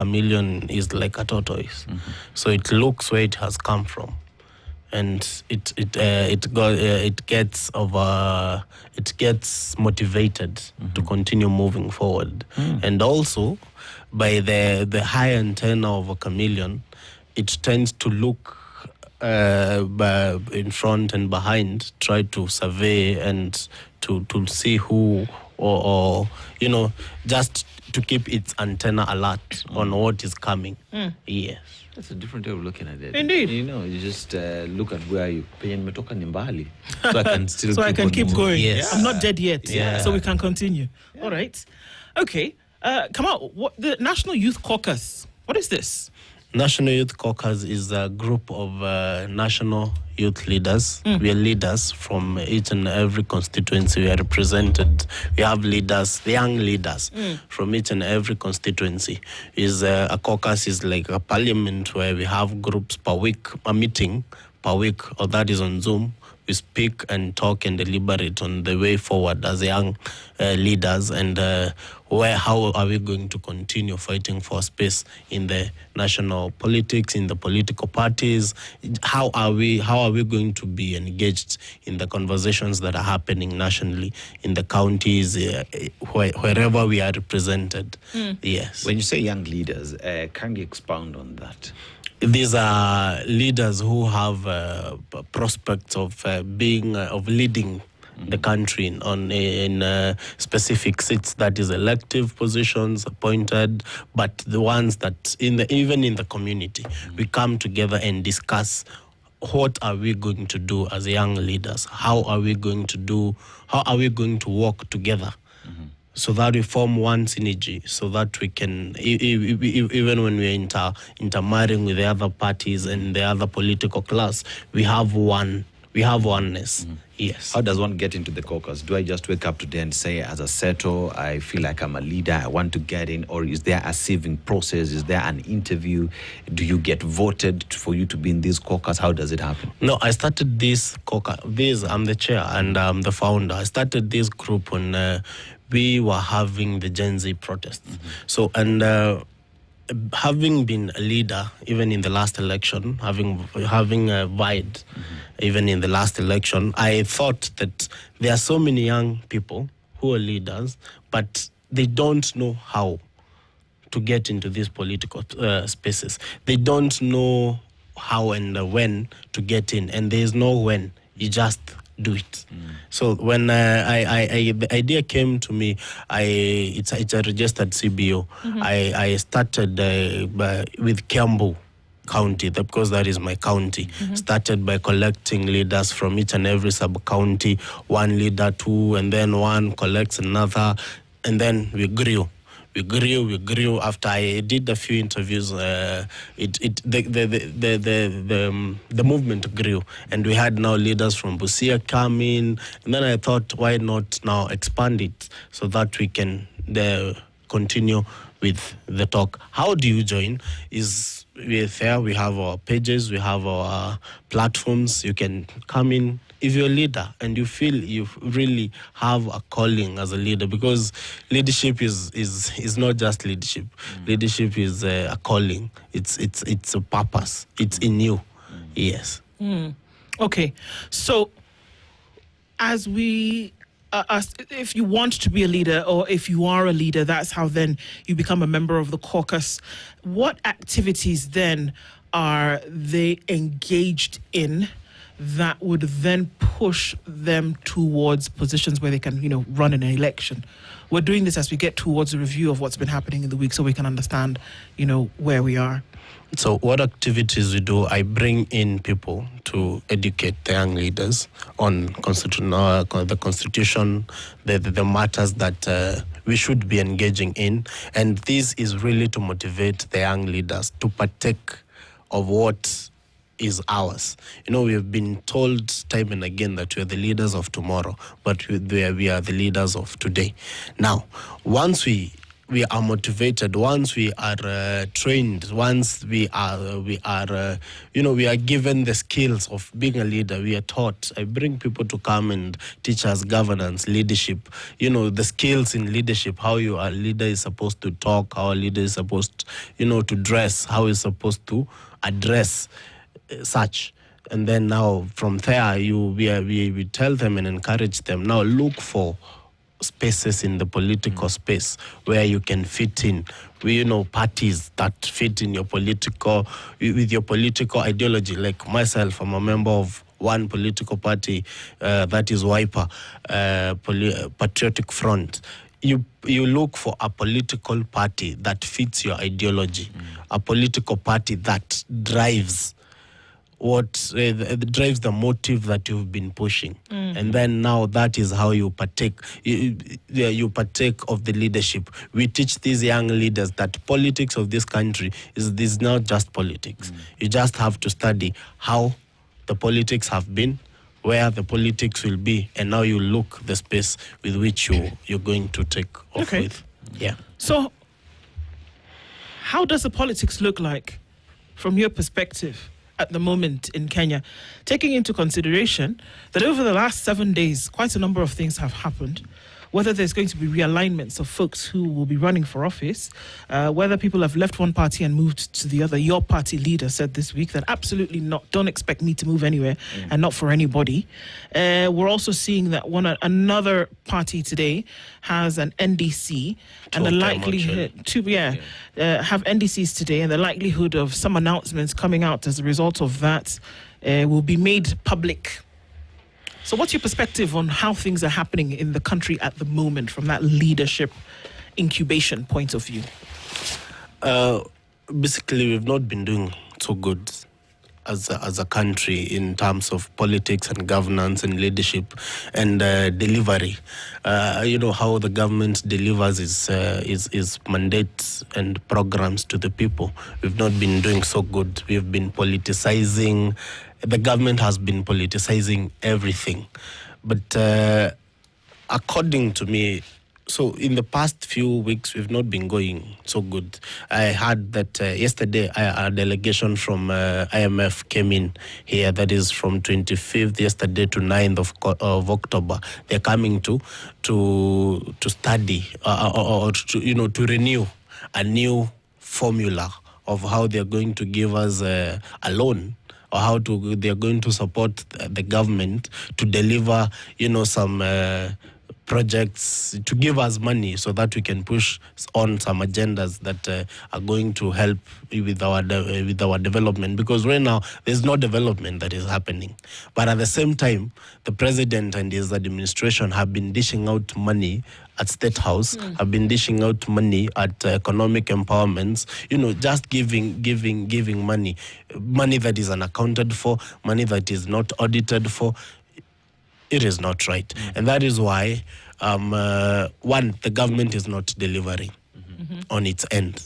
chameleon is like a tortoise. So it looks where it has come from, and it gets motivated to continue moving forward. And also, by the high antenna of a chameleon, it tends to look in front and behind, try to survey and to see who or just to keep its antenna alert on what is coming. Yes. That's a different way of looking at it. Indeed. You just look at where you pay and metoka nimbali. So I can still keep going. Yes. I'm not dead yet. Yeah. So we can continue. Yeah. All right. Okay. Come out. What the National Youth Caucus? What is this? National Youth Caucus is a group of national youth leaders. We are leaders from each and every constituency. We are represented. We have leaders, the young leaders from each and every constituency. A caucus is like a parliament where we have groups per week, a meeting per week, or that is on Zoom. We speak and talk and deliberate on the way forward as young leaders, and how are we going to continue fighting for space in the national politics, in the political parties. How are we going to be engaged in the conversations that are happening nationally in the counties, wherever we are represented. Yes. When you say young leaders, can you expound on that? These are leaders who have prospects of leading the country in specific seats, that is elective positions appointed, but the ones that even in the community, we come together and discuss what are we going to do as young leaders? How are we going to work together? So that we form one synergy, so that we can, even when we're intermarrying with the other parties and the other political class, we have oneness. Yes. How does one get into the caucus? Do I just wake up today and say, as a seto, I feel like I'm a leader, I want to get in? Or is there a sieving process? Is there an interview? Do you get voted for you to be in this caucus? How does it happen? No, I started this caucus. I'm the chair and I'm the founder. I started this group when we were having the Gen Z protests. So, and having been a leader, even in the last election, having vied, even in the last election, I thought that there are so many young people who are leaders, but they don't know how to get into these political spaces. They don't know how and when to get in, and there is no when. You just do it. So when the idea came to me, it's a registered CBO. I started with Kiambu County, because that is my county. Started by collecting leaders from each and every sub-county, one leader, two, and then one collects another, and then we grew. We grew. After I did a few interviews, the movement grew, and we had now leaders from Busia come in. And then I thought, why not now expand it so that we can continue with the talk. How do you join? We're there. We have our pages. We have our platforms. You can come in. If you're a leader and you feel you really have a calling as a leader, because leadership is not just leadership. Leadership is a calling. It's a purpose. It's in you. Yes. Okay. So, as if you want to be a leader, or if you are a leader, that's how then you become a member of the caucus. What activities then are they engaged in that would then push them towards positions where they can, run in an election? We're doing this as we get towards a review of what's been happening in the week, so we can understand, where we are. So what activities we do, I bring in people to educate the young leaders on the Constitution, the matters that we should be engaging in. And this is really to motivate the young leaders to partake of what is ours. We have been told time and again that we are the leaders of tomorrow, but we are the leaders of today. Now, once we we are motivated, once we are trained, once we are we are given the skills of being a leader, we are taught. I bring people to come and teach us governance, leadership, the skills in leadership, how a leader is supposed to talk, how a leader is supposed, to dress, how is supposed to address such. And then now from there, we tell them and encourage them. Now look for spaces in the political space where you can fit in. Parties that fit in with your political ideology. Like myself, I'm a member of one political party, that is Wiper, Patriotic Front. You look for a political party that fits your ideology, a political party that drives drives the motive that you've been pushing. And then now that is how you partake. You partake of the leadership. We teach these young leaders that politics of this country is not just politics. You just have to study how the politics have been, where the politics will be, and now you look the space with which you're going to take off with. Yeah. So how does the politics look like from your perspective at the moment in Kenya, taking into consideration that over the last 7 days, quite a number of things have happened, whether there's going to be realignments of folks who will be running for office, whether people have left one party and moved to the other. Your party leader said this week that absolutely not, don't expect me to move anywhere and not for anybody. We're also seeing that another party today has an NDC and the likelihood have NDCs today, and the likelihood of some announcements coming out as a result of that will be made public. So what's your perspective on how things are happening in the country at the moment from that leadership incubation point of view? Basically, we've not been doing so good as a country in terms of politics and governance and leadership and delivery. How the government delivers its mandates and programs to the people. We've not been doing so good. We've been politicizing. The government has been politicizing everything. But according to me, so in the past few weeks, we've not been going so good. I heard that yesterday a delegation from IMF came in here. That is from 25th yesterday to 9th of October. They're coming to study or to renew a new formula of how they're going to give us a loan, or how they're going to support the government to deliver, some projects, to give us money so that we can push on some agendas that are going to help with our development. Because right now there's no development that is happening. But at the same time, the president and his administration have been dishing out money at State House, have been dishing out money at economic empowerments, just giving money that is unaccounted for, money that is not audited for. It is not right. And that is why, one, the government is not delivering on its end.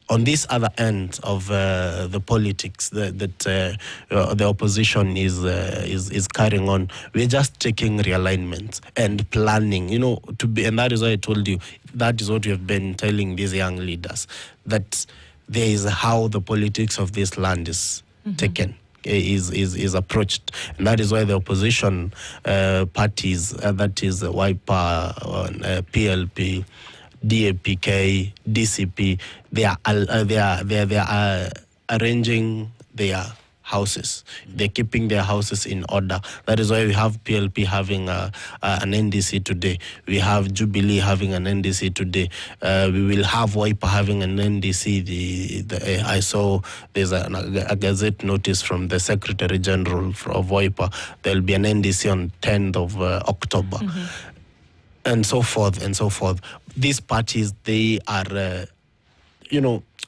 On this other end of the politics that the opposition is carrying on, we're just taking realignments and planning, and that is why I told you, that is what we have been telling these young leaders, that there is how the politics of this land is taken. Is approached, and that is why the opposition parties, that is Wiper, PLP, DAPK, DCP, they are arranging their houses. They're keeping their houses in order. That is why we have PLP having an NDC today. We have Jubilee having an NDC today. We will have Wiper having an NDC. I saw there's a gazette notice from the Secretary General of Wiper. There will be an NDC on 10th of October. And so forth and so forth. These parties, they are,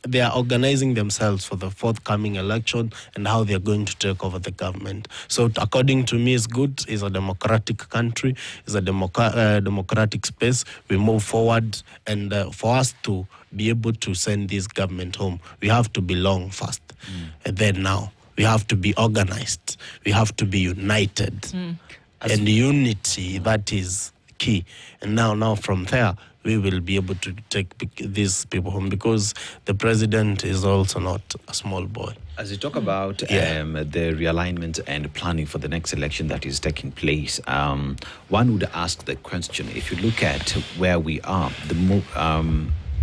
they are organizing themselves for the forthcoming election and how they're going to take over the government. So according to me, it's good. It's a democratic country. It's a democratic space. We move forward. And for us to be able to send this government home, we have to belong first. And then now, we have to be organized. We have to be united. And unity, that is key. And now from there, we will be able to take these people home, because the president is also not a small boy. As you talk about the realignment and planning for the next election that is taking place, one would ask the question, if you look at where we are,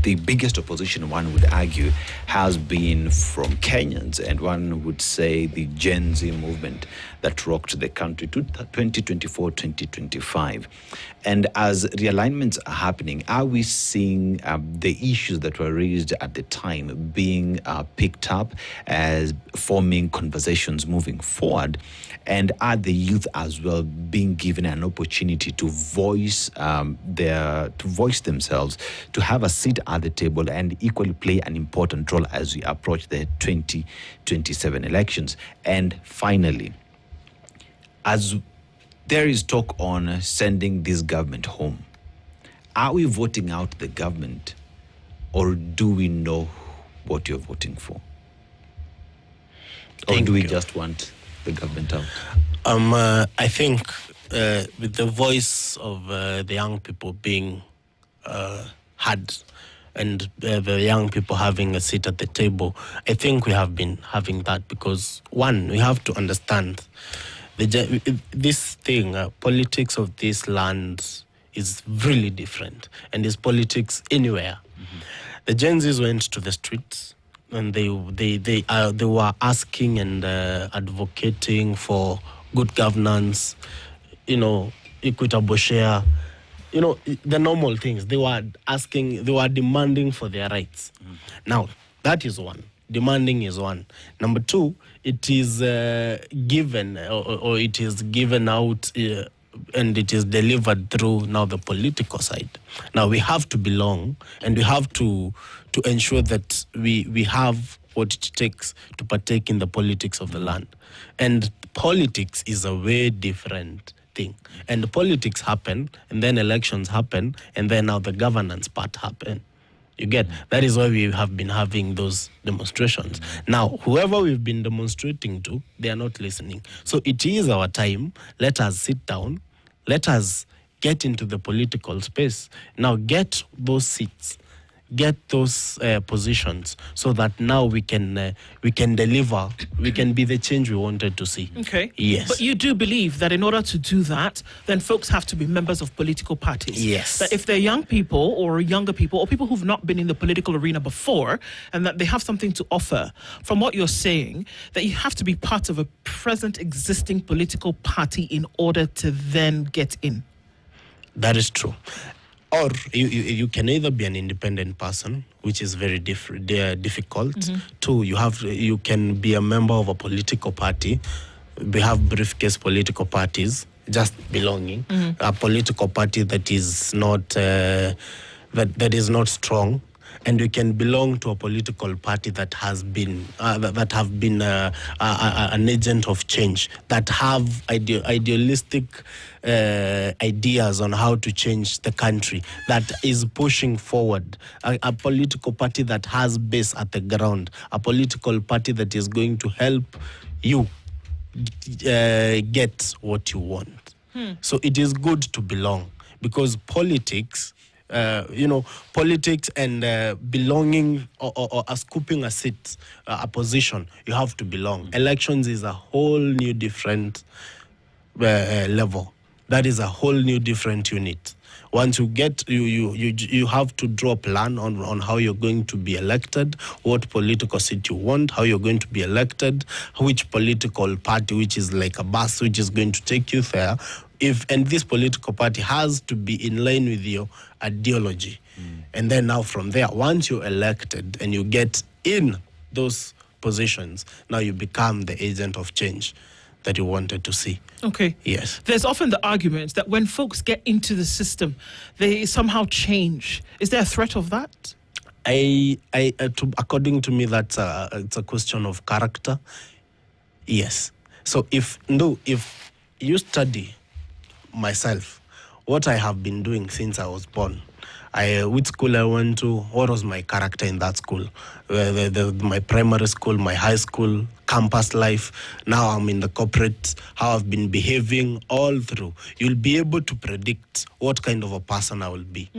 the biggest opposition, one would argue, has been from Kenyans, and one would say the Gen Z movement that rocked the country to 2024, 2025. And as realignments are happening, are we seeing the issues that were raised at the time being picked up as forming conversations moving forward? And are the youth as well being given an opportunity to voice themselves, to have a seat at the table, and equally play an important role as we approach the 2027 elections? And finally, as there is talk on sending this government home, are we voting out the government, or do we know what you're voting for? Or do we just want the government out? I think with the voice of the young people being heard, and the young people having a seat at the table, I think we have been having that, because one, we have to understand this thing, politics of this land is really different, and is politics anywhere. The Gen Zs went to the streets, and they were asking and advocating for good governance, equitable share, the normal things. They were demanding for their rights. Now, that is one. Demanding is one. Number two, it is given or it is given out and it is delivered through now the political side. Now we have to belong, and we have to ensure that we have what it takes to partake in the politics of the land. And politics is a way different thing. And politics happen, and then elections happen, and then now the governance part happen. You get? That is why we have been having those demonstrations. Now, whoever we've been demonstrating to, they are not listening. So it is our time. Let us sit down. Let us get into the political space. Now get those seats. Get those positions, so that now we can deliver, we can be the change we wanted to see. Okay. Yes. But you do believe that in order to do that, then folks have to be members of political parties. Yes. That if they're young people or younger people or people who've not been in the political arena before, and that they have something to offer, from what you're saying, that you have to be part of a present existing political party in order to then get in. That is true. Or you can either be an independent person, which is very difficult. Two, you can be a member of a political party. We have briefcase political parties, just belonging. A political party that is not that is not strong. And you can belong to a political party that has been an agent of change, that have idealistic ideas on how to change the country, that is pushing forward, a political party that has base at the ground, a political party that is going to help you get what you want. So it is good to belong, because politics, politics and belonging or scooping a seat, a position, you have to belong. Elections is a whole new different level. That is a whole new different unit. Once you get, you have to draw a plan on how you're going to be elected, what political seat you want, how you're going to be elected, which political party, which is like a bus, which is going to take you there. And this political party has to be in line with your ideology. And then now from there, once you're elected and you get in those positions, now you become the agent of change that you wanted to see. Okay. Yes. There's often the argument that when folks get into the system, they somehow change. Is there a threat of that? According to me, it's a question of character. Yes. So if you study myself, what I have been doing since I was born, which school I went to, what was my character in that school, my primary school, my high school, campus life. Now I'm in the corporate, how I've been behaving all through. You'll be able to predict what kind of a person I will be.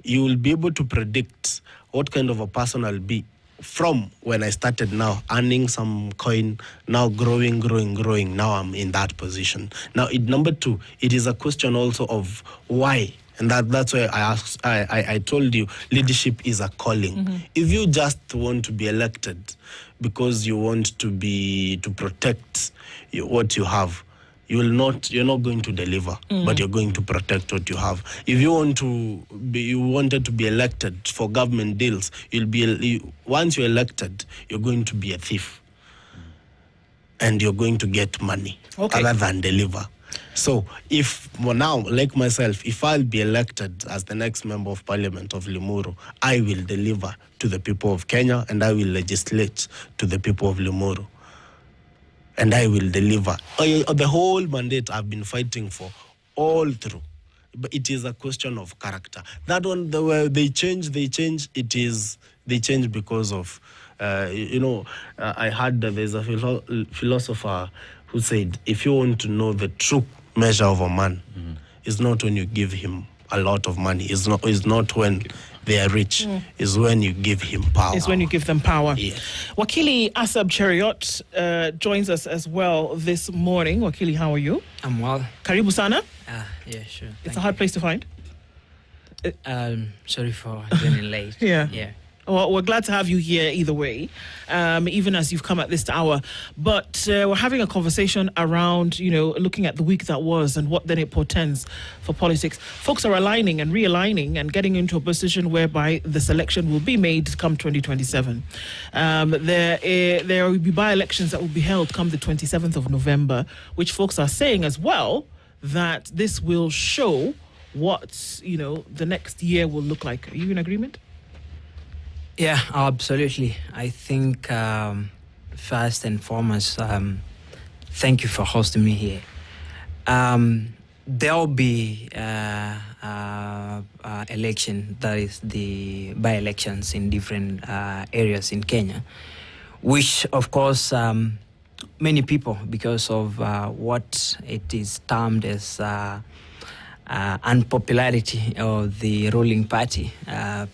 You will be able to predict what kind of a person I'll be from when I started now, earning some coin, now growing. Now I'm in that position. Now, number two, it is a question also of why. And that's why I told you, leadership is a calling. If you just want to be elected because you want to protect what you have, you're not going to deliver, but you're going to protect what you have. If you wanted to be elected for government deals, once you're elected, you're going to be a thief, and you're going to get money other than deliver. So now, like myself, if I'll be elected as the next member of parliament of Limuru, I will deliver to the people of Kenya, and I will legislate to the people of Limuru. And I will deliver. The whole mandate I've been fighting for all through. But it is a question of character. That one, they change. They change because of, I heard that there's a philosopher who said, if you want to know the true measure of a man, it's not when you give him a lot of money. It's not when they are rich. Is when you give him power. It's when you give them power. Yes. Wakili Asab Cheriot joins us as well this morning. Wakili, how are you? I'm well. Karibu sana. Yeah, sure. It's a hard place to find. Sorry for joining late. Yeah. Well, we're glad to have you here either way, even as you've come at this hour. But we're having a conversation around, looking at the week that was and what then it portends for politics. Folks are aligning and realigning and getting into a position whereby the selection will be made come 2027. There will be by-elections that will be held come the 27th of November, which folks are saying as well that this will show what, the next year will look like. Are you in agreement? Yeah, absolutely. I think first and foremost, thank you for hosting me here. There will be election, that is the by-elections in different areas in Kenya, which of course many people, because of what it is termed as unpopularity of the ruling party,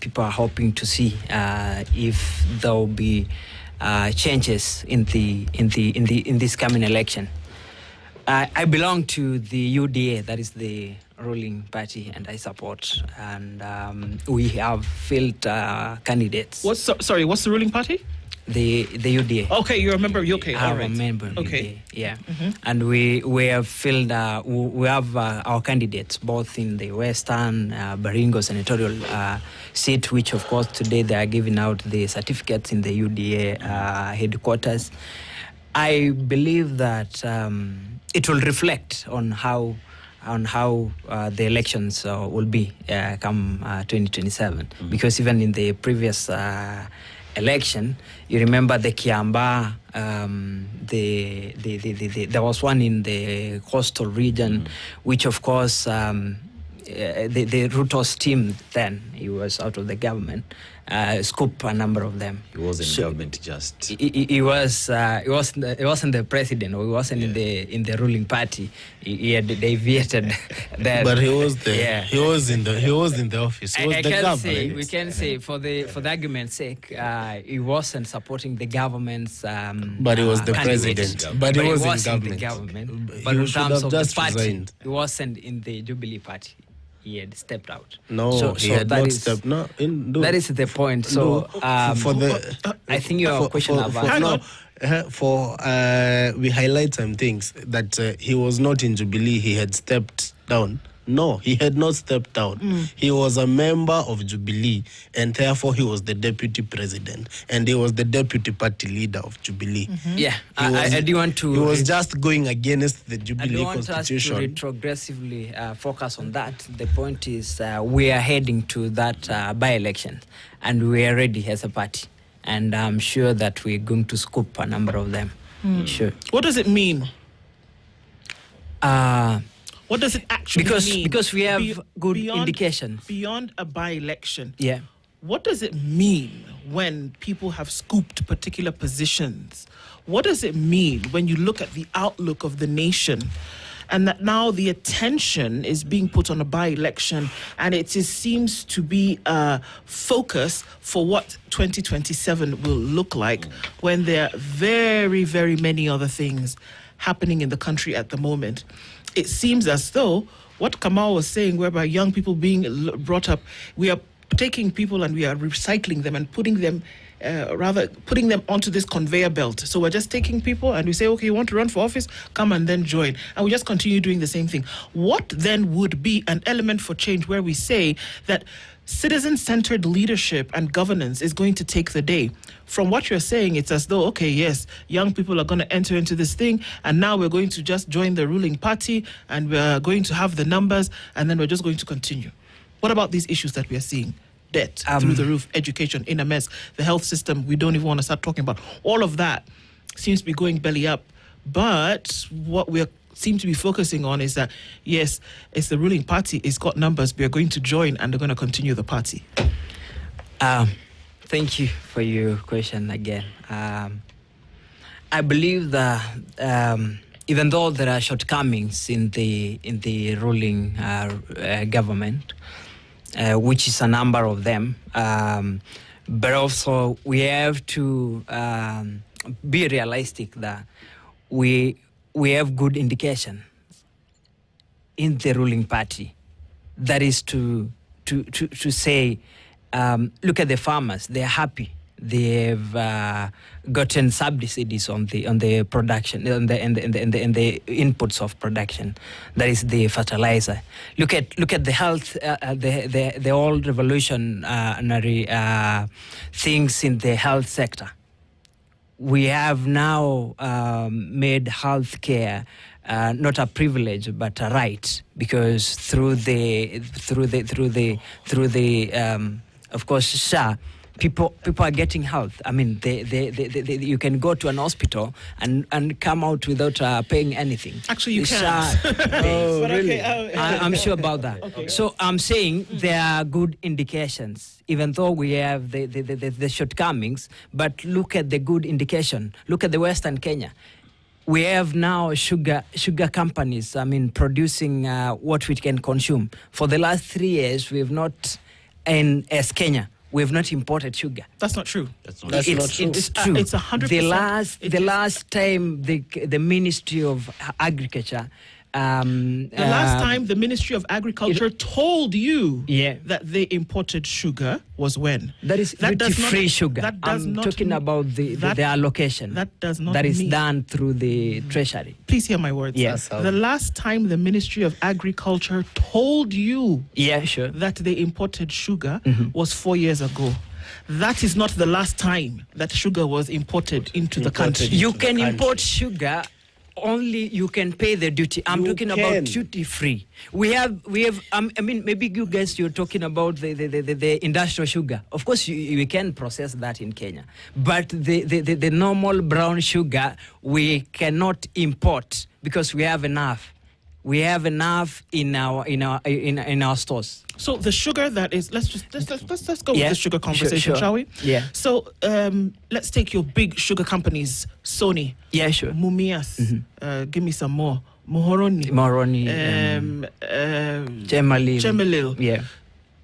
people are hoping to see if there will be changes in this coming election. I belong to the UDA, that is the ruling party, and I support. And we have fielded candidates. What's the ruling party? The UDA. Okay, you're a member of UDA. I'm a member of okay. UDA, yeah. And we have filled, we have our candidates both in the Western Baringo senatorial seat, which of course today they are giving out the certificates in the UDA headquarters. I believe that it will reflect on how the elections will be come 2027, because even in the previous election, you remember the Kiamba, there was one in the coastal region, which of course the Ruto's team then, he was out of the government, scoop a number of them. He was in government just. He wasn't the president, or he wasn't in the ruling party. He had deviated that. But he was there. Yeah. He was in the office. He was the government. We can say for the argument's sake, he wasn't supporting the government's. But he was the president. But he was in the government. But in terms of the party, resigned. he wasn't in the Jubilee party. He had stepped out. No, he had not stepped. No, that is the point. So for the, I think your question about we highlight some things that he was not in Jubilee. He had stepped down. No, he had not stepped down. He was a member of Jubilee, and therefore he was the deputy president, and he was the deputy party leader of Jubilee. Yeah, I do want to. He was just going against the Jubilee I constitution. don't want us to retrogressively focus on that. The point is, we are heading to that by-election, and we are ready as a party, and I'm sure that we're going to scoop a number of them. Sure. What does it mean? What does it actually mean? Because we have good indication. Beyond a by-election, Yeah. what does it mean when people have scooped particular positions? What does it mean when you look at the outlook of the nation and that now the attention is being put on a by-election and seems to be a focus for what 2027 will look like when there are very, very many other things happening in the country at the moment? It seems as though what Kamal was saying, whereby young people being brought up, we are taking people and we are recycling them and putting them onto this conveyor belt. So we're just taking people and we say, okay, you want to run for office? Come and then join. And we just continue doing the same thing. What then would be an element for change where we say that citizen-centered leadership and governance is going to take the day? From what you're saying, it's as though, okay, yes, young people are going to enter into this thing, and now we're going to just join the ruling party, and we're going to have the numbers, and then we're just going to continue. What about these issues that we are seeing? Debt through the roof, education in a mess, the health system, we don't even want to start talking about. All of that seems to be going belly up. But what we seem to be focusing on is that, yes, it's the ruling party, it's got numbers, we are going to join and they're going to continue the party. Thank you for your question again. I believe that even though there are shortcomings in the ruling government, which is a number of them, but also we have to be realistic that we have good indication in the ruling party. That is to say, look at the farmers; they are happy. They have gotten subsidies on the production and the inputs of production. That is the fertilizer. Look at the health, the old revolutionary things in the health sector. We have now made healthcare not a privilege but a right, because through the of course SHA. People are getting health. I mean, you can go to an hospital and come out without paying anything. Actually, you can't. Oh, really? Okay, I'm sure about that. Okay. So I'm saying there are good indications, even though we have the shortcomings. But look at the good indication. Look at the Western Kenya. We have now sugar companies, I mean, producing what we can consume. For the last 3 years, we have not, as Kenya, we have not imported sugar. That's not true. That's not true. It's true. It's 100%. The last time the Ministry of Agriculture. The last time the Ministry of Agriculture told you that they imported sugar was when? That is duty-free sugar. I'm talking about the allocation. That does not That is done through the Treasury. Please hear my words. Yes. The last time the Ministry of Agriculture told you that they imported sugar was 4 years ago. That is not the last time that sugar was imported into the country. You can import sugar. Only you can pay the duty. I'm talking about duty free. We have. I mean, maybe you guys, you're talking about the industrial sugar. Of course, we can process that in Kenya, but the normal brown sugar we cannot import because we have enough. We have enough in our stores. So the sugar that is, let's go with the sugar conversation, shall we? Yeah. So let's take your big sugar companies, Sony. Yeah, sure. Mumias. Give me some more. Muhoroni. Chemelil. Yeah.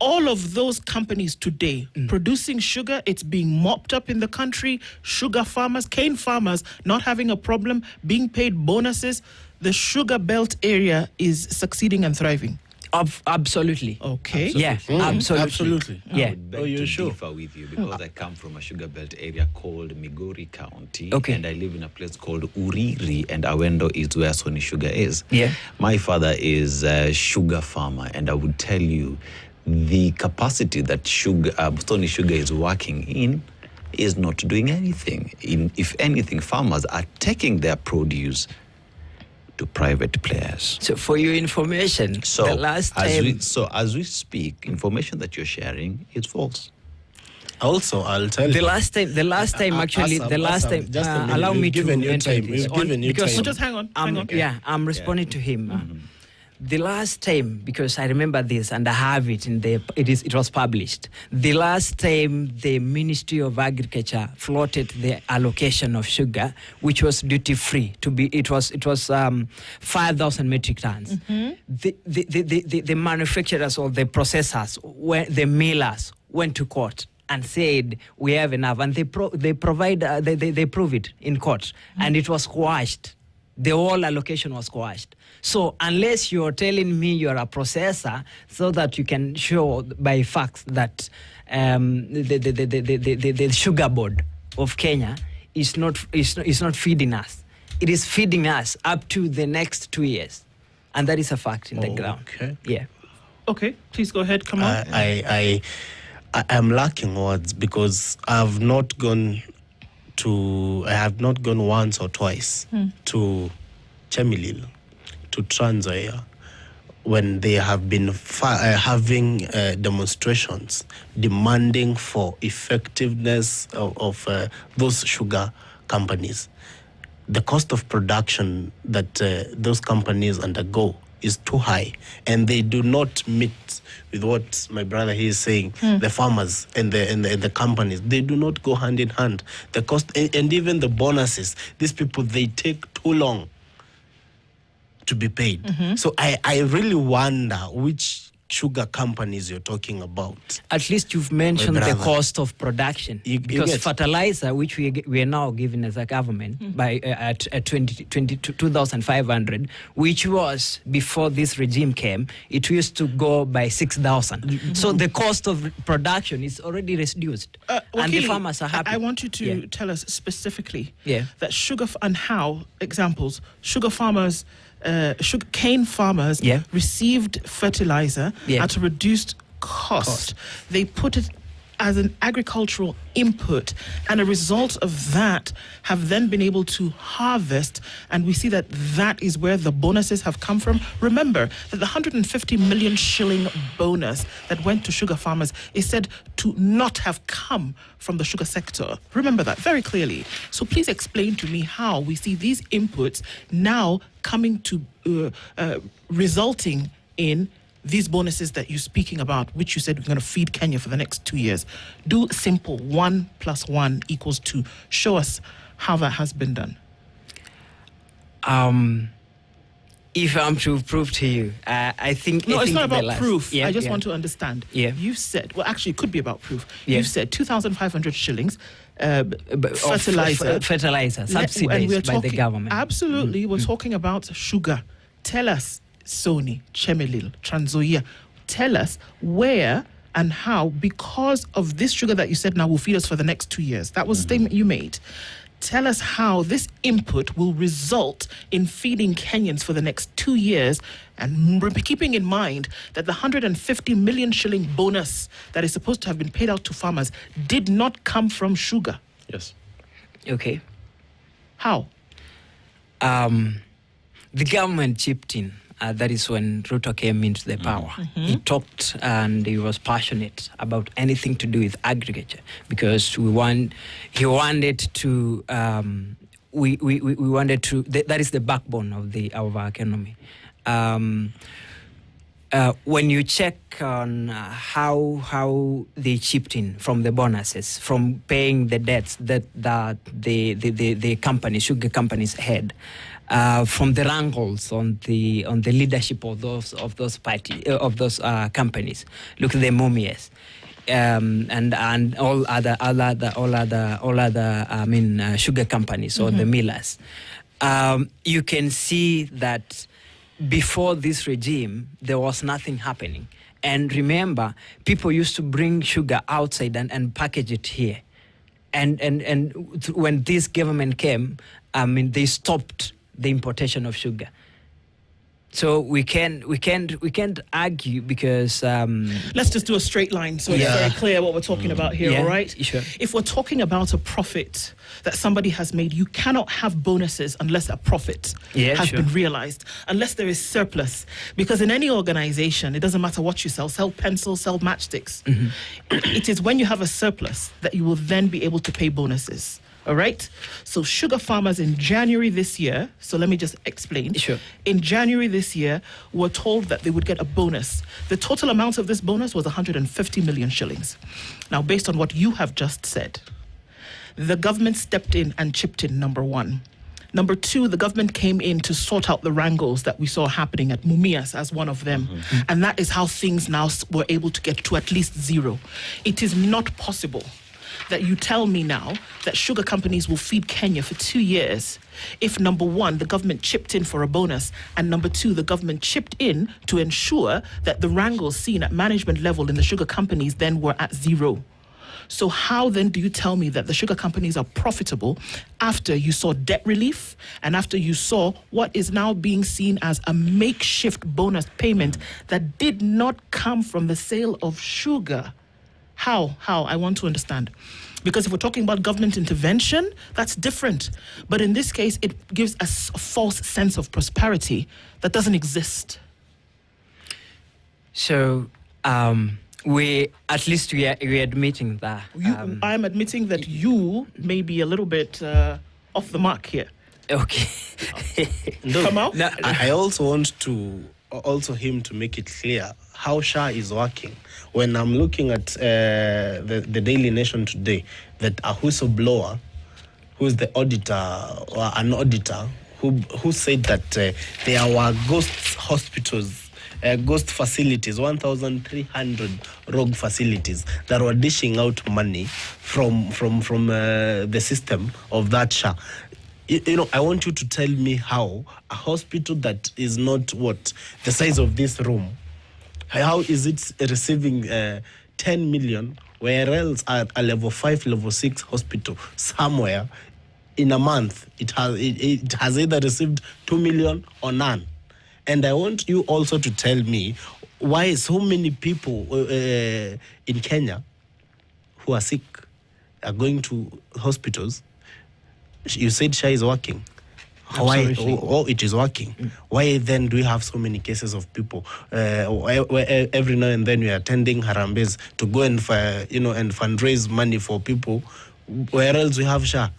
All of those companies today producing sugar, it's being mopped up in the country. Sugar farmers, cane farmers, not having a problem, being paid bonuses. The sugar belt area is succeeding and thriving. Absolutely. Okay. Yeah, absolutely. I would beg to differ with you because I come from a sugar belt area called Migori County. Okay. And I live in a place called Uriri, and Awendo is where Sony Sugar is. Yeah. My father is a sugar farmer, and I would tell you the capacity that Sony Sugar is working in is not doing anything. If anything, farmers are taking their produce to private players. So for your information, the last time... as we speak, information that you're sharing is false. Also, I'll tell you. The last time, allow me to enter this. Just hang on. Yeah, I'm responding to him. The last time, because I remember this and I have it in it was published. The last time the Ministry of Agriculture floated the allocation of sugar, which was duty free, it was 5,000 metric tons. The manufacturers or the processors, the millers went to court and said we have enough, and they prove it in court, and it was quashed. The whole allocation was quashed. So unless you're telling me you're a processor, so that you can show by facts that the sugar board of Kenya is not feeding us. It is feeding us up to the next 2 years, and that is a fact in the ground. Okay. Yeah. Okay, please go ahead. Come on. I am lacking words because I have not gone once or twice to Chemilil, to Trans Nzoia, when they have been having demonstrations demanding for effectiveness of those sugar companies. The cost of production that those companies undergo is too high, and they do not meet with what my brother here is saying. The farmers and the companies, they do not go hand in hand. The cost and even the bonuses, these people, they take too long to be paid. So I really wonder which sugar companies you're talking about. At least you've mentioned the cost of production, because fertilizer, which we are now given as a government by at 2,500, which was before this regime came, it used to go by 6,000. So the cost of production is already reduced, and the farmers are happy. I want you to tell us specifically that sugar and how examples sugar farmers. Sugar cane farmers received fertilizer at a reduced cost. They put it as an agricultural input, and a result of that have then been able to harvest, and we see that that is where the bonuses have come from. Remember that the 150 million shilling bonus that went to sugar farmers is said to not have come from the sugar sector. Remember that very clearly. So please explain to me how we see these inputs now coming to resulting in these bonuses that you're speaking about, which you said we're going to feed Kenya for the next 2 years. Do simple 1 + 1 = 2. Show us how that has been done. If I'm to prove to you, I think... No, I it's think not about proof. I just want to understand. Yeah. You've said... Well, actually, it could be about proof. You've said 2,500 shillings... fertilizer, subsidized by the government. Absolutely. We're talking about sugar. Tell us, Sony, Chemilil, Trans Nzoia, tell us where and how, because of this sugar that you said now will feed us for the next 2 years. That was a statement you made. Tell us how this input will result in feeding Kenyans for the next 2 years, and keeping in mind that the 150 million shilling bonus that is supposed to have been paid out to farmers did not come from sugar. Yes. Okay. How? The government chipped in. That is when Ruto came into the power. He talked and he was passionate about anything to do with agriculture, because he wanted to. We wanted to. That is the backbone of our economy. When you check on how they chipped in from the bonuses, from paying the debts that the sugar companies had. From the wrangles on the leadership of those companies. Look at the Mumias, and all other sugar companies or the millers. You can see that before this regime there was nothing happening. And remember, people used to bring sugar outside and package it here. And when this government came, they stopped the importation of sugar. So we can't argue, because let's just do a straight line so it's very clear what we're talking about here. All right. Sure. If we're talking about a profit that somebody has made, you cannot have bonuses unless a profit has been realized, unless there is surplus. Because in any organization, it doesn't matter what you sell pencils, sell matchsticks. It is when you have a surplus that you will then be able to pay bonuses. All right. So sugar farmers in January this year, so let me just explain. Sure. In January this year, were told that they would get a bonus. The total amount of this bonus was 150 million shillings. Now, based on what you have just said, the government stepped in and chipped in, number one. Number two, the government came in to sort out the wrangles that we saw happening at Mumias as one of them. And that is how things now were able to get to at least zero. It is not possible that you tell me now that sugar companies will feed Kenya for 2 years if, number one, the government chipped in for a bonus, and number two, the government chipped in to ensure that the wrangles seen at management level in the sugar companies then were at zero. So how then do you tell me that the sugar companies are profitable after you saw debt relief and after you saw what is now being seen as a makeshift bonus payment that did not come from the sale of sugar? How? I want to understand. Because if we're talking about government intervention, that's different. But in this case, it gives us a false sense of prosperity that doesn't exist. So, we're admitting that. I'm admitting that you may be a little bit off the mark here. Okay. Come out. No, I also want him to make it clear how SHA is working. When I'm looking at the Daily Nation today, that a whistleblower, who is the auditor or an auditor, who said that there were ghost hospitals, ghost facilities, 1,300 rogue facilities that were dishing out money from the system of that SHA. You know, I want you to tell me how a hospital that is not the size of this room, how is it receiving 10 million, whereas at a level 5, level 6 hospital somewhere in a month, it has either received 2 million or none. And I want you also to tell me why so many people in Kenya who are sick are going to hospitals. You said SHA is working. Why? Oh, it is working. Why then do we have so many cases of people? Where every now and then we are attending harambes to go and and fundraise money for people, where else we have SHA.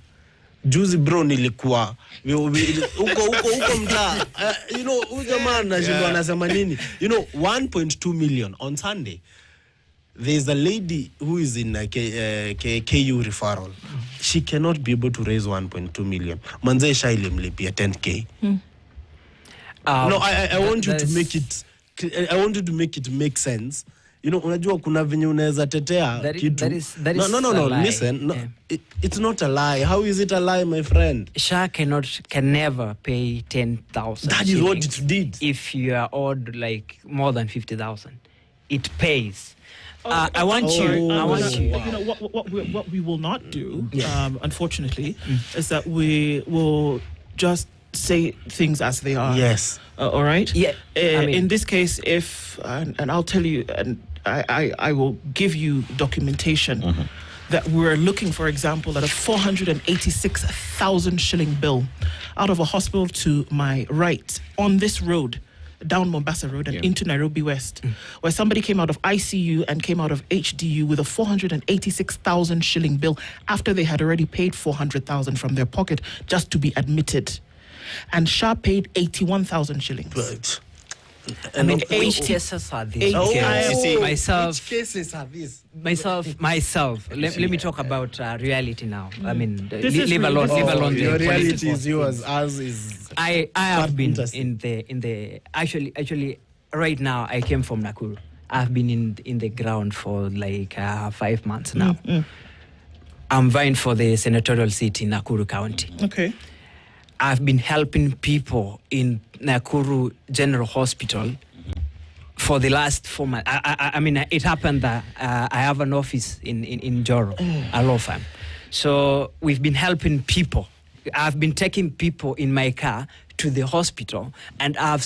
Juzi bro nilikuwa huko mtaa, huyu jamaa anasema nini? 1.2 million on Sunday. There's a lady who is in KU referral. She cannot be able to raise 1.2 million. Manze SHA ilimlipia 10K. No, I want you to make it. I want you to make it make sense. Unajua kuna venye unaweza tetea kitu. No. Listen, no, yeah. It's not a lie. How is it a lie, my friend? SHA can never pay 10,000. That is what it did. If you are owed like more than 50,000, it pays. I want you. Wow. What we will not do, unfortunately, is that we will just say things as they are. Yes. All right. Yeah. In this case, and I'll tell you, and I will give you documentation that we're looking, for example, at a 486,000 shilling bill out of a hospital to my right on this road, down Mombasa Road and into Nairobi West, where somebody came out of ICU and came out of HDU with a 486,000 shilling bill after they had already paid 400,000 from their pocket just to be admitted. And SHA paid 81,000 shillings. Right. Which cases are these? Which cases are these? Myself. Let me talk about reality now. I mean, leave alone. Your reality is yours. Ours is. I have been in the actually right now. I came from Nakuru. I've been in the ground for like 5 months now. I'm vying for the senatorial seat in Nakuru County. Okay. I've been helping people in Nakuru General Hospital for the last 4 months. I mean, it happened that I have an office in Joro, a law firm. So we've been helping people. I've been taking people in my car to the hospital, and I've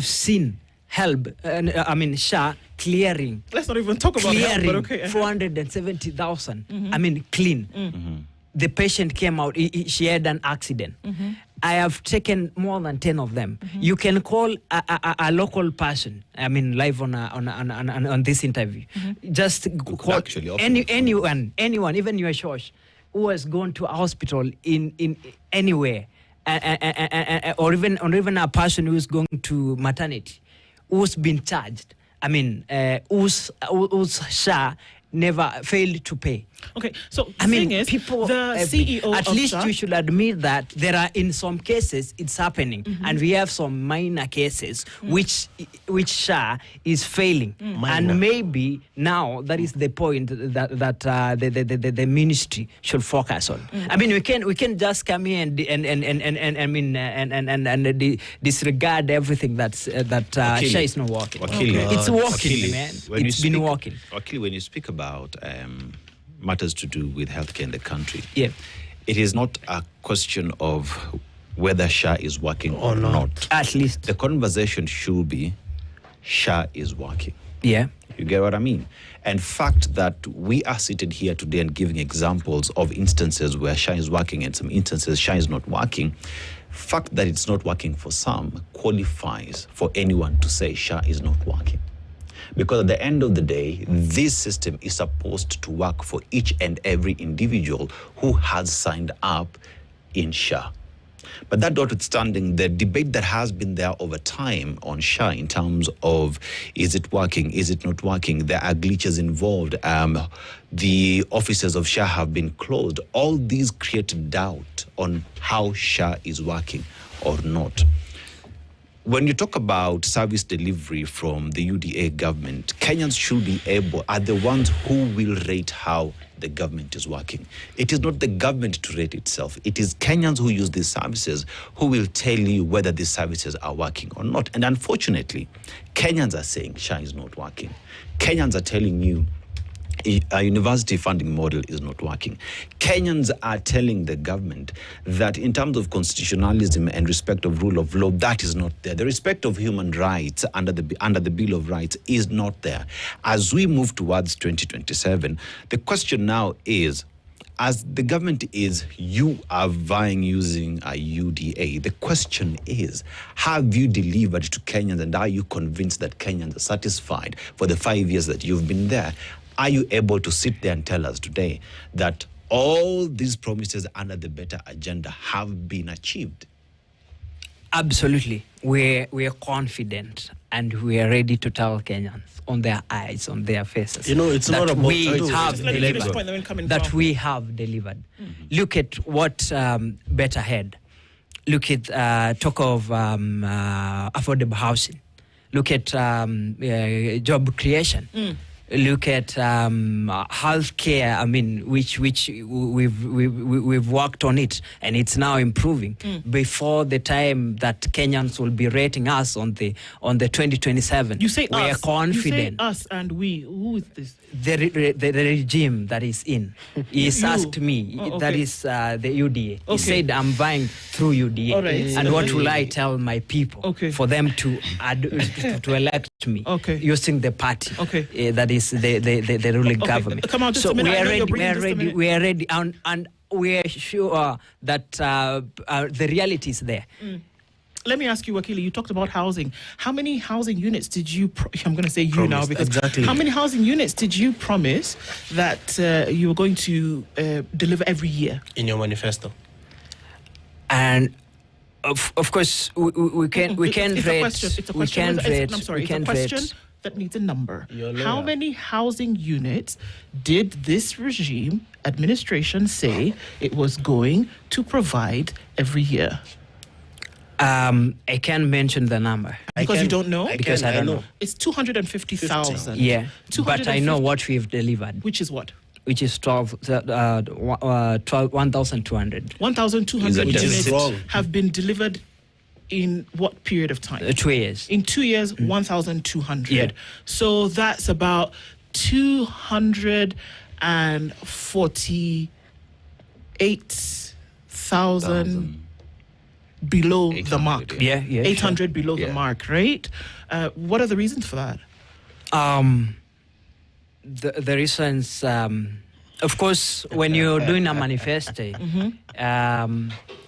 seen help. SHA clearing. Let's not even talk about help, but okay. 470,000. I mean, clean. The patient came out, she had an accident. I have taken more than 10 of them. You can call a local person, live on this interview. Just call anyone, even your church. who has gone to a hospital in anywhere, or even a person who's going to maternity, who's been charged. I mean, whose SHA never failed to pay. Okay, so the I mean, thing is, people, the CEO at of least SHA, you should admit that there are, in some cases, it's happening, and we have some minor cases which SHA is failing, and maybe now that is the point that the ministry should focus on. I mean, we can just come here and disregard everything that SHA is not working. It's working, man. It's been working. Wakili, when you speak about matters to do with healthcare in the country, Yeah. it is not a question of whether SHA is working or not. At least. The conversation should be SHA is working. Yeah. You get what I mean? And fact that we are seated here today and giving examples of instances where SHA is working and some instances SHA is not working, fact that it's not working for some qualifies for anyone to say SHA is not working. Because at the end of the day, this system is supposed to work for each and every individual who has signed up in SHA. But that notwithstanding, the debate that has been there over time on SHA in terms of is it working, is it not working, there are glitches involved, the offices of SHA have been closed. All these create doubt on how SHA is working or not. When you talk about service delivery from the UDA government, Kenyans should be able, are the ones who will rate how the government is working. It is not the government to rate itself. It is Kenyans who use these services who will tell you whether these services are working or not. And unfortunately, Kenyans are saying SHA is not working. Kenyans are telling you a university funding model is not working. Kenyans are telling the government that in terms of constitutionalism and respect of rule of law, that is not there. The respect of human rights under the Bill of Rights is not there. As we move towards 2027, the question now is, as the government is, you are vying using a UDA. The question is, have you delivered to Kenyans, and are you convinced that Kenyans are satisfied for the 5 years that you've been there? Are you able to sit there and tell us today that all these promises under the better agenda have been achieved? Absolutely. We're confident, and we are ready to tell Kenyans on their eyes, on their faces. You know, it's not about we have Let me finish delivered. point, then we'll come in That from. we have delivered. Look at what better had. Look at talk of affordable housing. Look at job creation. Look at healthcare. I mean, which we've worked on it, and it's now improving. Before the time that Kenyans will be rating us on the 2027, You say we us. are confident. You say us and we. Who is this? The regime that is in. He asked me, Oh, okay. that is the UDA. Okay. He said, I'm buying through UDA. All right. And what will I tell my people Okay. for them to elect me Okay. using the party Okay. that is the ruling Okay, government? come on, just so a minute. we I are know you're ready. We bringing are just a ready. minute. We are ready, and we are sure that the reality is there. Let me ask you, Wakili, you talked about housing. How many housing units did you, I'm going to say you now, Promised, because exactly. how many housing units did you promise that you were going to deliver every year? in your manifesto. And of course we can It's a rate. question. It's a We question. can rate. I'm sorry. We It's a can question rate. that needs a number. You're a How lawyer. many housing units did this regime administration say it was going to provide every year? I can't mention the number. Because you don't know? Because I don't know. It's 250,000. Yeah, but I know 250. what we've delivered, Which is what? which is 1,200. 1,200 Which is units wrong. have been delivered in what period of time? 2 years. In 2 years, 1,200. Yeah. So that's about 248,000 below the mark. Yeah, yeah, 800 below the Yeah. mark, right? What are the reasons for that? The reasons, of course, when you're doing a manifesto,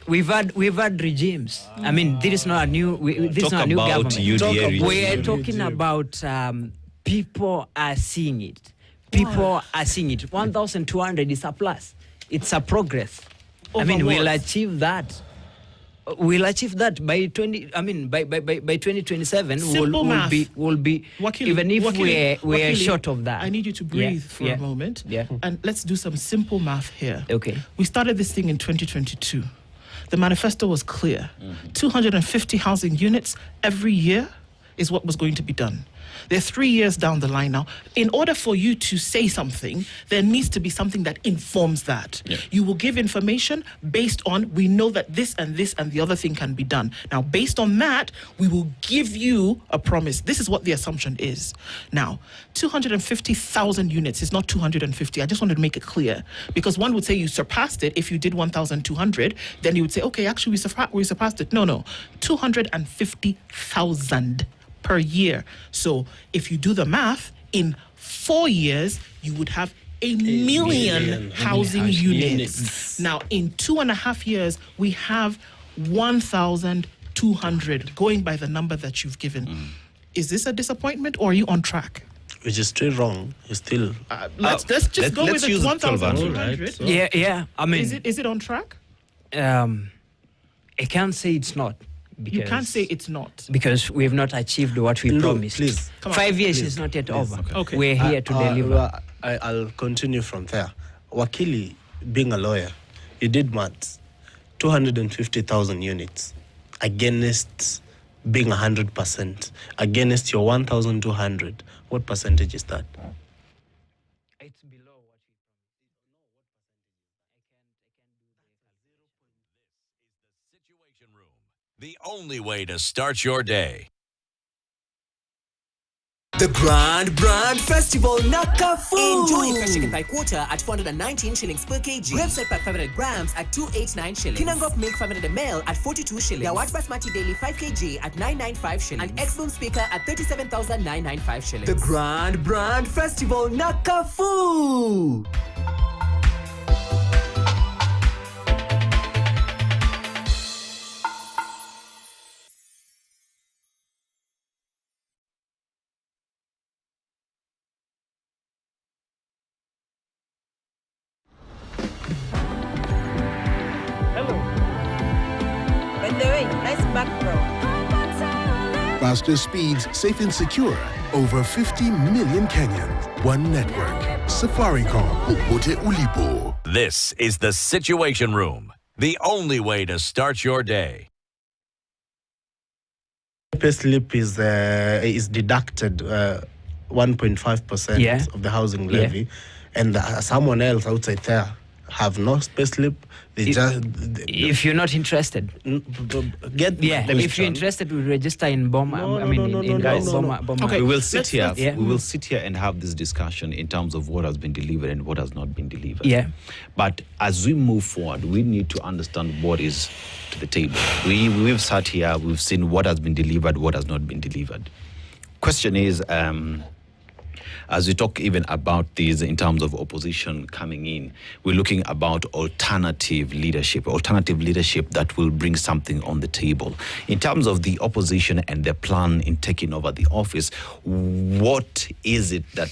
we've had regimes. I mean, this is not a new. This is Talk not a new about government. UDA regime. We are talking about people are seeing it. People are seeing it. 1,200 is a plus. it's a progress. I Over mean, we'll what? achieve that. We'll achieve that by 2027. Simple math. We'll be Wakili, even if we're Wakili, short of that. I need you to breathe for a moment. Yeah. And let's do some simple math here. Okay. We started this thing in 2022. The manifesto was clear. 250 housing units every year is what was going to be done. They're 3 years down the line now. In order for you to say something, there needs to be something that informs that. Yeah. You will give information based on, we know that this and the other thing can be done. Now, based on that, we will give you a promise. This is what the assumption is. Now, 250,000 units is not 250. I just wanted to make it clear. Because one would say you surpassed it if you did 1,200. Then you would say, okay, actually, we surpassed it. No. 250,000 per year. So if you do the math, in 4 years, you would have a million housing units. Now, in 2.5 years, we have 1,200, going by the number that you've given. Is this a disappointment, or are you on track? Which is still wrong. It's still... Let's just go with use the 1,200. 1,200. So- Yeah. I mean, Is it on track? I can't say it's not. You can't say it's not. Because we have not achieved what we No, promised. please. Come on. 5 years is not yet over. Okay. We're here to deliver. I'll continue from there. Wakili, being a lawyer, you did maths. 250,000 units against being 100%, against your 1,200. What percentage is that? It's below what Situation Room, the only way to start your day. The Grand Festival Nakafu! Enjoy fresh chicken by quarter at 419 shillings per kg. Website pack 500 grams at 289 shillings. Kinangop milk 500 ml at 42 shillings. Yawat Basmati Daily 5 kg at 995 shillings. And X-Boom speaker at 37,995 shillings. The Grand Festival Nakafu! By the way, nice background. Faster speeds, safe and secure. Over 50 million Kenyans. One network. Safaricom. Popote ulipo. This is the Situation Room, the only way to start your day. Pay slip is deducted 1.5% Yeah. of the housing levy, and someone else outside there have no pay slip. They If you're not interested. get Yeah, the if you're question. interested, we register in Boma. In Guys, Boma. Okay. We will sit here. Yeah. We will sit here and have this discussion in terms of what has been delivered and what has not been delivered. Yeah. But as we move forward, we need to understand what is to the table. We've sat here. We've seen what has been delivered, what has not been delivered. Question is, as we talk even about these in terms of opposition coming in, we're looking about alternative leadership that will bring something on the table. In terms of the opposition and their plan in taking over the office, what is it that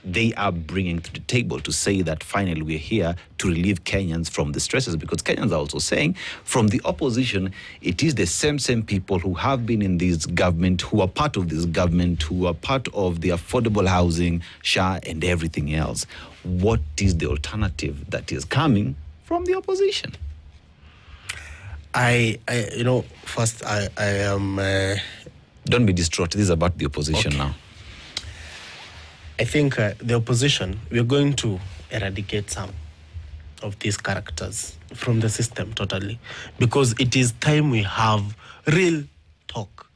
they are bringing to the table to say that finally we're here to relieve Kenyans from the stresses? Because Kenyans are also saying from the opposition, it is the same people who have been in this government, who are part of this government, who are part of the affordable housing, SHA, and everything else. What is the alternative that is coming from the opposition? First I am... Don't be distraught. This is about the opposition now. I think the opposition, we're going to eradicate some of these characters from the system totally, because it is time we have real talks.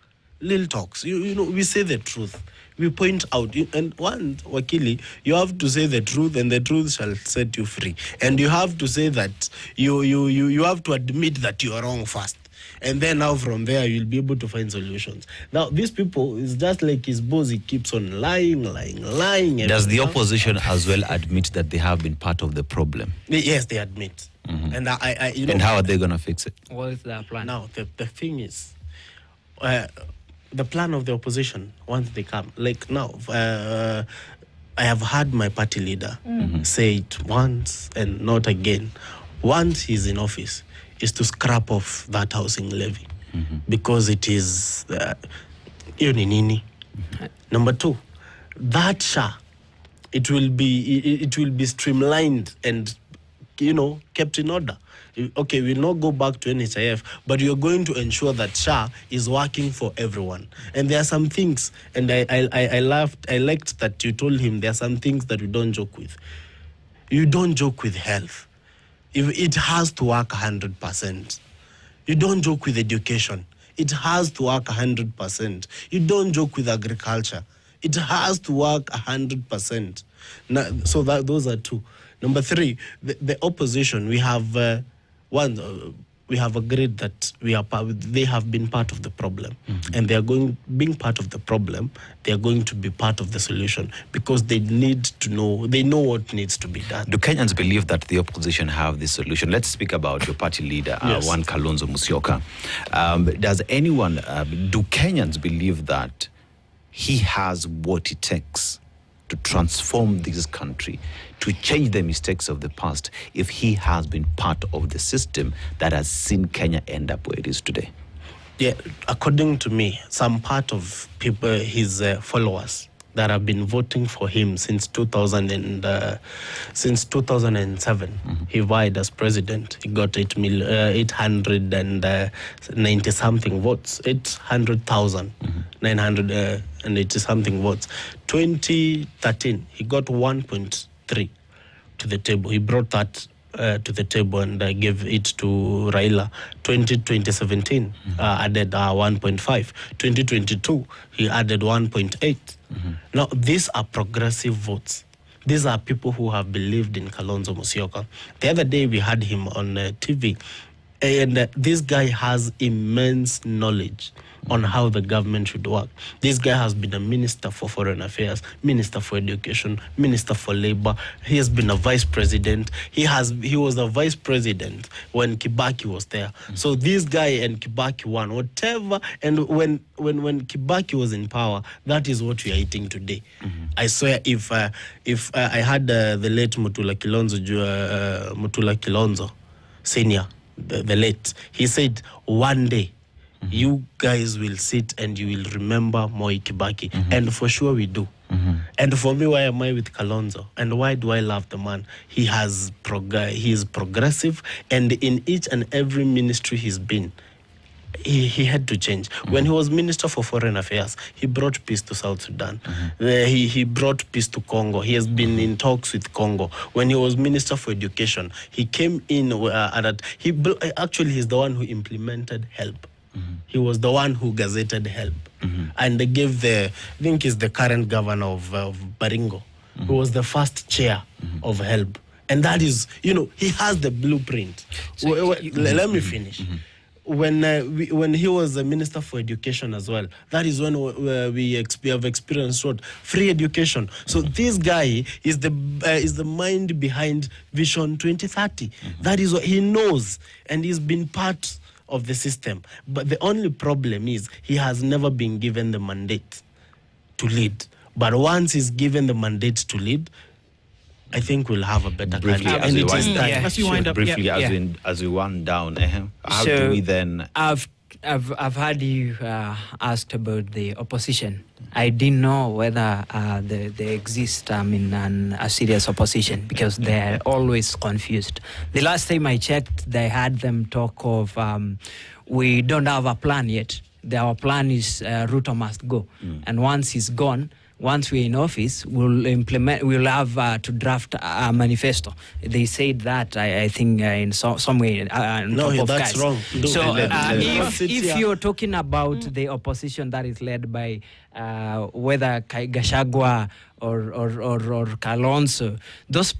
We say the truth. We point out, and one, Wakili, you have to say the truth, and the truth shall set you free. And you have to say that you have to admit that you are wrong first. And then now from there, you'll be able to find solutions. Now, these people, it's just like his boss, he keeps on lying. Does the opposition as well admit that they have been part of the problem? Yes, they admit. Mm-hmm. And And how are they going to fix it? What is the plan? Now, the thing is, the plan of the opposition, once they come, like now, I have heard my party leader say it once and not again. Once he's in office, is to scrap off that housing levy because it is nini. Number two, that SHA, it will be streamlined and kept in order. Okay, we'll not go back to NHIF, but you're going to ensure that SHA is working for everyone. And there are some things, and I liked that you told him there are some things that we don't joke with. You don't joke with health. If it has to work 100%. You don't joke with education. It has to work 100%. You don't joke with agriculture. It has to work 100%. Now, so those are two. Number three, the opposition. We have we have agreed that they have been part of the problem, and being part of the problem. They are going to be part of the solution because they know what needs to be done. Do Kenyans believe that the opposition have the solution? Let's speak about your party leader, Yes. One Kalonzo Musyoka. Do Kenyans believe that he has what it takes to transform this country, to change the mistakes of the past, if he has been part of the system that has seen Kenya end up where it is today? Yeah, according to me, some part of people, his followers that have been voting for him since 2007. He vied as president. He got 890 something votes, 800,000, 980 something votes. 2013, he got 1.3 to the table. He brought that to the table and gave it to Raila. 2017 added 1.5. 2022 he added 1.8. Now these are progressive votes. These are people who have believed in Kalonzo Musyoka. The other day we had him on TV, and this guy has immense knowledge on how the government should work. This guy has been a minister for foreign affairs, minister for education, minister for labor. He has been a vice president. He was a vice president when Kibaki was there. So this guy and Kibaki won whatever. And when Kibaki was in power, that is what we are eating today. I swear, if I had the late Mutula Kilonzo Senior, the late, he said one day, you guys will sit and you will remember Moi Kibaki. And for sure we do. And for me, why am I with Kalonzo? And why do I love the man? He is progressive, and in each and every ministry he's been, he had to change. When he was Minister for Foreign Affairs, he brought peace to South Sudan. He brought peace to Congo. He has been in talks with Congo. When he was Minister for Education, he came in actually he's the one who implemented HELP. He was the one who gazetted HELP. And they gave I think he's the current governor of Baringo, who was the first chair of HELP. And that is, he has the blueprint. So let me finish. When he was the Minister for Education as well, that is when we have experienced free education. So this guy is the mind behind Vision 2030. That is what he knows, and he's been part of the system. But the only problem is he has never been given the mandate to lead. But once he's given the mandate to lead, I think we'll have a better country. As And we it wind is down, time. As you wind up, briefly, as we wind down, how So, do we then? I've heard you asked about the opposition. I didn't know whether they exist in a serious opposition, because they're always confused. The last time I checked, they had them talk of we don't have a plan yet. Our plan is Ruto must go, and once he's gone, once we're in office, we'll have to draft a manifesto. They said that, I think, in some way. No, that's guys. wrong. So if you're talking about the opposition that is led by whether Gachagua or Kalonzo, those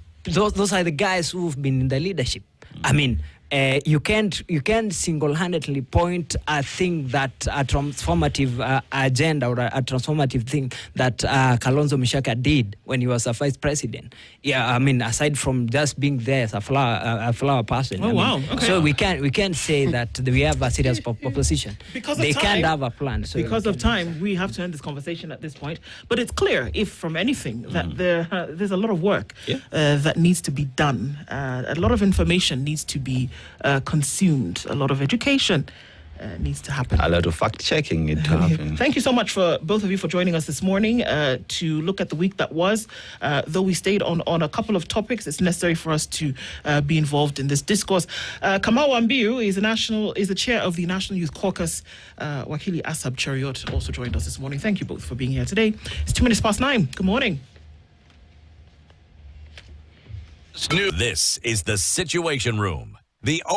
are the guys who've been in the leadership. I mean, you can't single-handedly point a thing that a transformative agenda or a transformative thing that Kalonzo Musyoka did when he was a vice president. Yeah, I mean, aside from just being there as a flower person. Oh, wow. Okay. So we can't say that we have a serious proposition. Because of they time, can't have a plan. So because of time, we have to end this conversation at this point. But it's clear, if from anything, that there's a lot of work that needs to be done. A lot of information needs to be consumed. A lot of education needs to happen. A lot of fact-checking needs to happen. Thank you so much for both of you for joining us this morning to look at the week that was. Though we stayed on a couple of topics, it's necessary for us to be involved in this discourse. Kamau Ambiu is the chair of the National Youth Caucus. Wakili Asab Chariot also joined us this morning. Thank you both for being here today. It's 9:02. Good morning. This is the Situation Room. The